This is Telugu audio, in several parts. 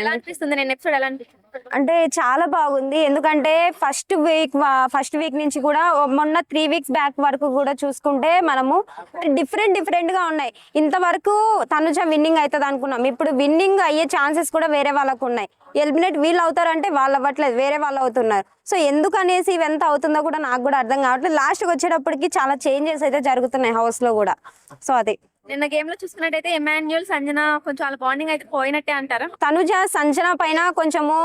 ఎలా అనిపిస్తుంది? నేను ఎపిసోడ్ ఎలా అనిపిస్తుంది? అంటే చాలా బాగుంది. ఎందుకంటే ఫస్ట్ వీక్ నుంచి కూడా మొన్న 3 వీక్స్ బ్యాక్ వరకు కూడా చూసుకుంటే మనము డిఫరెంట్ గా ఉన్నాయి. ఇంతవరకు తనుజ విన్నింగ్ అవుతుంది అనుకున్నాం. ఇప్పుడు విన్నింగ్ అయ్యే ఛాన్సెస్ కూడా వేరే వాళ్ళకు ఉన్నాయి. ఎలిమినేట్ వీళ్ళు అవుతారంటే వాళ్ళు అవ్వట్లేదు, వేరే వాళ్ళు అవుతున్నారు. సో ఎందుకు అనేసి ఇవెంత అవుతుందో కూడా నాకు కూడా అర్థం కావట్లేదు. లాస్ట్కి వచ్చేటప్పటికి చాలా చేంజెస్ అయితే జరుగుతున్నాయి హౌస్ లో కూడా. సో అది నిన్న గేమ్ లో చూసుకున్నట్టయితే ఎమాన్యుల్ సంజన కొంచెం వాళ్ళ బాండింగ్ అయితే పోయినట్టే అంటారా? తనుజ సంజన పైన కొంచెము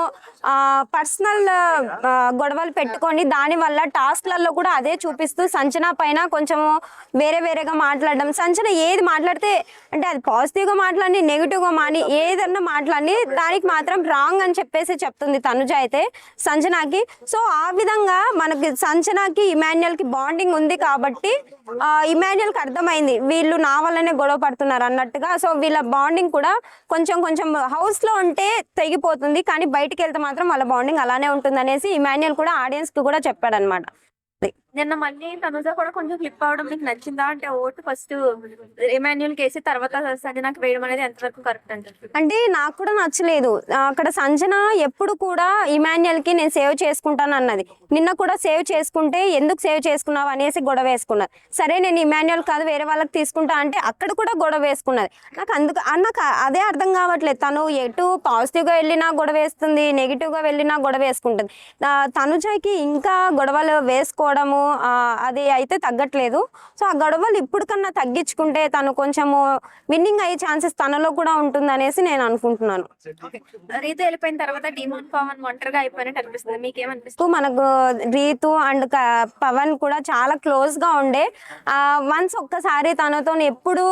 పర్సనల్ గొడవలు పెట్టుకొని దాని వల్ల టాస్క్లలో కూడా అదే చూపిస్తూ సంజన పైన కొంచెము వేరేగా మాట్లాడడం. సంజన ఏది మాట్లాడితే అంటే అది పాజిటివ్ గా మాట్లాడి నెగిటివ్ గా మాని ఏదన్నా మాట్లాడి దానికి మాత్రం రాంగ్ అని చెప్పేసి చెప్తుంది తనుజ అయితే సంజనకి. సో ఆ విధంగా మనకి సంజనకి ఇమాన్యుల్ కి బాండింగ్ ఉంది కాబట్టి ఇమాన్యుల్ కి అర్థమైంది వీళ్ళు నా వల్లనే గొడవ పడుతున్నారు అన్నట్టుగా. సో వీళ్ళ బాండింగ్ కూడా కొంచెం హౌస్ లో ఉంటే తెగిపోతుంది, కానీ బయటికి వెళ్తే మాత్రం వాళ్ళ బాండింగ్ అలానే ఉంటుంది అనేసి ఇమాన్యుల్ కూడా ఆడియన్స్ కి కూడా చెప్పాడు అనమాట. నిన్న మళ్ళీ తనుజ కూడా కొంచెం ఫ్లిప్ అవడం మీకు నచ్చిందా? అంటే ఓటు ఫస్ట్ ఎమాన్యుల్ కేసి తర్వాత సంజనకి వేయడం అనేది ఎంతవరకు కరెక్ట్ అంటారు? అంటే నాకు కూడా నచ్చలేదు. అక్కడ సంజన ఎప్పుడు కూడా ఇమాన్యుల్ కి నేను సేవ్ చేసుకుంటాను అన్నది. నిన్న కూడా సేవ్ చేసుకుంటే ఎందుకు సేవ్ చేసుకున్నావు అనేసి గొడవ వేసుకున్నది. సరే నేను ఇమాన్యుల్ కాదు వేరే వాళ్ళకి తీసుకుంటా అంటే అక్కడ కూడా గొడవ వేసుకున్నది. నాకు అదే అర్థం కావట్లేదు. తను ఎటు పాజిటివ్ గా వెళ్ళినా గొడవ వేస్తుంది, నెగిటివ్ గా వెళ్ళినా గొడవ వేసుకుంటుంది. తనుజకి ఇంకా గొడవలు వేసుకోవడము అది అయితే తగ్గట్లేదు. సో ఆ గొడవలు ఇప్పుడు కన్నా తగ్గించుకుంటే తను కొంచెము విన్నింగ్ అయ్యే ఛాన్సెస్ తనలో కూడా ఉంటుంది అనేసి నేను అనుకుంటున్నాను. రీతు వెళ్ళిపోయిన తర్వాత డిమాండ్ పవన్ ఒంటరిగా అయిపోయినట్టు అనిపిస్తుంది, మీకేమనిపిస్తుంది? మనకు రీతు అండ్ పవన్ కూడా చాలా క్లోజ్ గా ఉండే. వన్స్ ఒక్కసారి తనతో ఎప్పుడు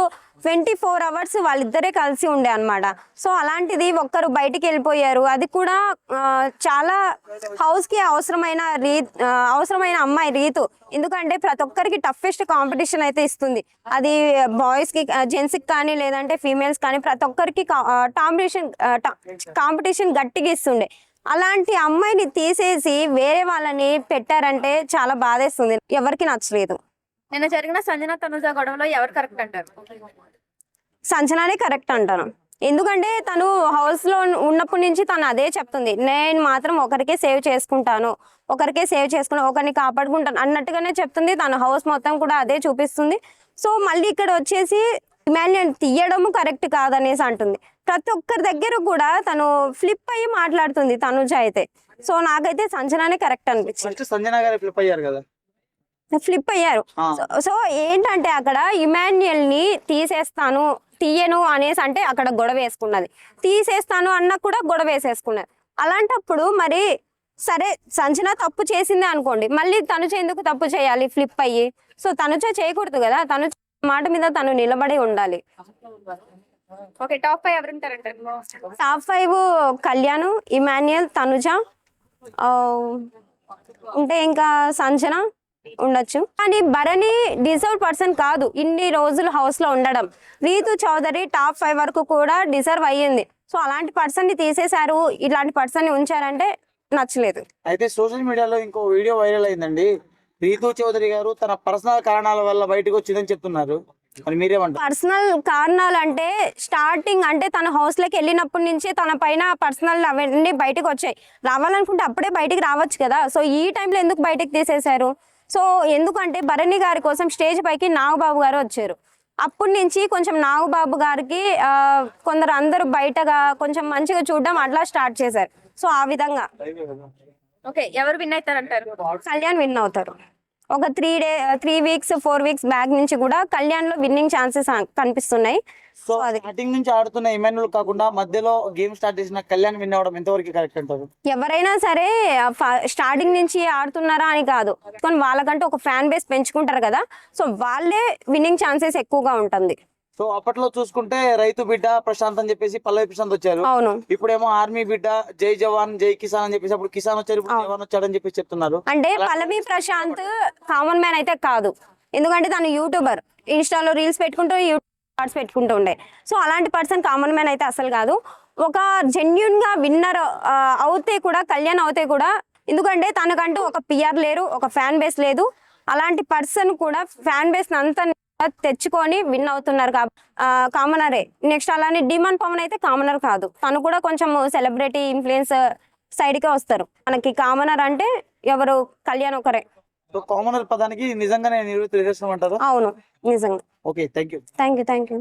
24 hours వాళ్ళిద్దరే కలిసి ఉండే అనమాట. సో అలాంటిది ఒక్కరు బయటికి వెళ్ళిపోయారు. అది కూడా చాలా హౌస్ కి అవసరమైన అమ్మాయి రీతు. ఎందుకంటే ప్రతి ఒక్కరికి టఫెస్ట్ కాంపిటీషన్ అయితే ఇస్తుంది. అది బాయ్స్ కి జెంట్స్ కి కానీ లేదంటే ఫీమేల్స్ కానీ ప్రతి ఒక్కరికి కాంపిటీషన్ గట్టిగా ఇస్తుండే. అలాంటి అమ్మాయిని తీసేసి వేరే వాళ్ళని పెట్టారంటే చాలా బాధేస్తుంది, ఎవరికి నచ్చలేదు. నిన్న జరిగిన సంజన తనుజ గొడవలో ఎవరు కరెక్ట్ అంటారు? సంజనానే కరెక్ట్ అంటాను. ఎందుకంటే తను హౌస్ లో ఉన్నప్పటి నుంచి తను అదే చెప్తుంది, నేను మాత్రం ఒకరికే సేవ్ చేసుకుంటాను, ఒకరిని కాపాడుకుంటాను అన్నట్టుగానే చెప్తుంది. తను హౌస్ మొత్తం కూడా అదే చూపిస్తుంది. సో మళ్ళీ ఇక్కడ వచ్చేసి ఇమాన్యుల్ తీయడము కరెక్ట్ కాదనేసి అంటుంది. ప్రతి ఒక్కరి దగ్గర కూడా తను ఫ్లిప్ అయ్యి మాట్లాడుతుంది తనుజ అయితే. సో నాకైతే సంజనానే కరెక్ట్ అనిపించింది. ఫ్లిప్ అయ్యారు. సో ఏంటంటే అక్కడ ఇమాన్యుల్ ని తీయను అనేసి అంటే అక్కడ గొడవ వేసుకున్నది, తీసేస్తాను అన్న కూడా గొడవ వేసేసుకున్నది. అలాంటప్పుడు మరి సరే సంజన తప్పు చేసిందే అనుకోండి, మళ్ళీ తనుజ ఎందుకు తప్పు చేయాలి ఫ్లిప్ అయ్యి? సో తనుజ చేయకూడదు కదా, తనుజ మాట మీద తను నిలబడి ఉండాలి. ఓకే, టాప్ 5 ఎవరు ఉంటారంటారు? టాప్ 5 కళ్యాణ్, ఇమాన్యుల్, తనుజ ఉంటే ఇంకా సంజన ఉండొచ్చు. కానీ భరణి డిజర్వ్ పర్సన్ కాదు ఇన్ని రోజులు హౌస్ లో ఉండడం. రీతు చౌదరి టాప్ 5 వరకు కూడా డిజర్వ్ అయ్యింది. సో అలాంటి పర్సన్ ని తీసేశారు, ఇలాంటి పర్సన్ ని ఉంచారంటే నచ్చలేదు. అయితే సోషల్ మీడియాలో ఇంకో వీడియో వైరల్ అయిందండి. రీతు చౌదరి గారు తన పర్సనల్ కారణాల వల్ల బయటకు వచ్చిందని చెప్తున్నారు. పర్సనల్ కారణాలు అంటే స్టార్టింగ్ అంటే తన హౌస్ లోకి వెళ్ళినప్పటి నుంచి తన పైన పర్సనల్ అవన్నీ బయటకు వచ్చాయి. రావాలనుకుంటే అప్పుడే బయటికి రావచ్చు కదా. సో ఈ టైంలో ఎందుకు బయటకు తీసేశారు? సో ఎందుకంటే భరణి గారి కోసం స్టేజ్ పైకి నాగబాబు గారు వచ్చారు. అప్పటి నుంచి కొంచెం నాగబాబు గారికి కొందరు అందరూ బయటగా కొంచెం మంచిగా చూడడం అట్లా స్టార్ట్ చేశారు. సో ఆ విధంగా ఓకే, ఎవరు విన్ అవుతారంటారు? కళ్యాణ్ విన్ అవుతారు. ఒక 3 వీక్స్ 4 వీక్స్ బ్యాక్ నుంచి కూడా కళ్యాణ్ లో విన్నింగ్ ఛాన్సెస్ కనిపిస్తున్నాయి. సో స్టార్టింగ్ నుంచి ఆడుతున్న ఇమాన్యుల్ కాకుండా మధ్యలో గేమ్ స్టార్ట్ చేసిన కళ్యాణ్ విన్ అవడం ఎంతవరకు కరెక్ట్ అంటారు? ఎవరైనా సరే స్టార్టింగ్ నుంచి ఆడుతున్నారా అని కాదు, కానీ వాళ్ళకంటే ఒక ఫ్యాన్ బేస్ పెంచుకుంటారు కదా. సో వాళ్ళే విన్నింగ్ ఛాన్సెస్ ఎక్కువగా ఉంటుంది. సో అప్పట్లో చూసుకుంటే రైతు బిడ్డ ప్రశాంత్ అని చెప్పేసి పల్లవి ప్రశాంత్ వచ్చారు. అవును, ఇప్పుడేమో ఆర్మీ బిడ్డ జై జవాన్ జై కిసాన్ అని చెప్పేసి అప్పుడు కిసాన్ వచ్చారు, ఇప్పుడు జవాన్ వచ్చాడని చెప్పేసి చెప్తున్నారు. అంటే పల్లవి ప్రశాంత్ కామన్ మ్యాన్ అయితే కాదు, ఎందుకంటే తను యూట్యూబర్, ఇన్స్టాలో రీల్స్ పెట్టుకుంటూ యూట్యూబ్ పెట్టుకుంటూ ఉండే. సో అలాంటి పర్సన్ కామన్ మ్యాన్ అయితే అసలు కాదు. ఒక జెన్యున్ గా విన్నర్ అవుతే కూడా కళ్యాణ్ అవుతే కూడా, ఎందుకంటే తనకంటూ ఒక పిఆర్ లేరు, ఒక ఫ్యాన్ బేస్ లేదు. అలాంటి పర్సన్ కూడా ఫ్యాన్ బేస్ అంతా తెచ్చుకొని విన్ అవుతున్నారు కామనరే. నెక్స్ట్ అలానే డిమాండ్ పవన్ అయితే కామనర్ కాదు, తను కూడా కొంచెం సెలబ్రిటీ ఇన్ఫ్లుయెన్స్ సైడ్కే వస్తారు. మనకి కామనర్ అంటే ఎవరు, కళ్యాణ్ ఒకరే. సో కామనర్ పదానికి నిజంగానే నిరూపిత నిదర్శనం అంటారు. అవును నిజంగా. Okay, thank you. Thank you.